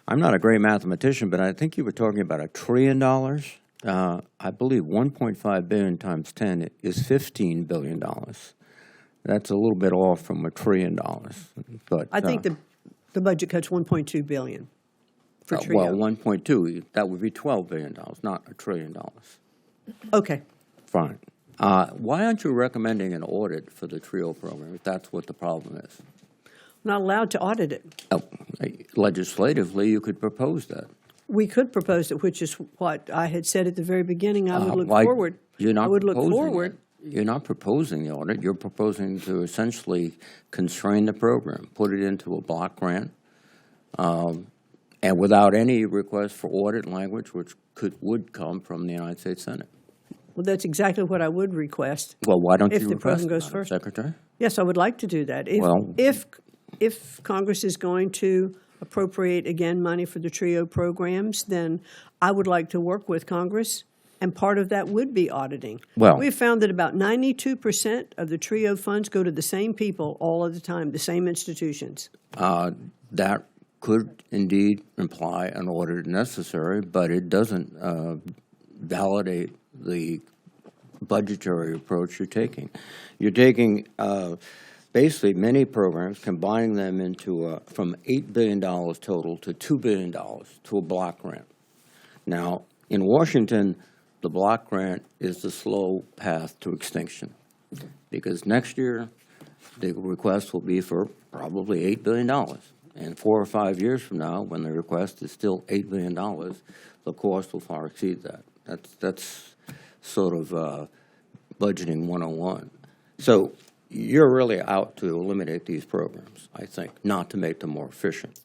I'm not a great mathematician, but I think you were talking about $1 trillion. I believe 1.5 billion times 10 is $15 billion. That's a little bit off from $1 trillion. But I think the budget cuts $1.2 billion for TRIO. well, 1.2, that would be $12 billion, not $1 trillion. Okay. Fine. Why aren't you recommending an audit for the TRIO program if that's what the problem is? I'm not allowed to audit it. Oh, legislatively, you could propose that. We could propose it, which is what I had said at the very beginning. I would look Why- forward. You're not I would look proposing forward. it. You're not proposing the audit. You're proposing to essentially constrain the program, put it into a block grant, and without any request for audit language, which would come from the United States Senate. Well, that's exactly what I would request. Well, why don't If you the request program it, goes Madam first. Secretary? Yes, I would like to do that. If Congress is going to appropriate, again, money for the TRIO programs, then I would like to work with Congress, and part of that would be auditing. Well- We've found that about 92% of the TRIO funds go to the same people all of the time, the same institutions. That could indeed imply an audit necessary, but it doesn't validate the budgetary approach you're taking. You're taking basically many programs, combining them into from $8 billion total to $2 billion to a block grant. Now, in Washington, the block grant is the slow path to extinction because next year the request will be for probably $8 billion. And 4 or 5 years from now, when the request is still $8 billion, the cost will far exceed that. That's sort of budgeting 101. So you're really out to eliminate these programs, I think, not to make them more efficient.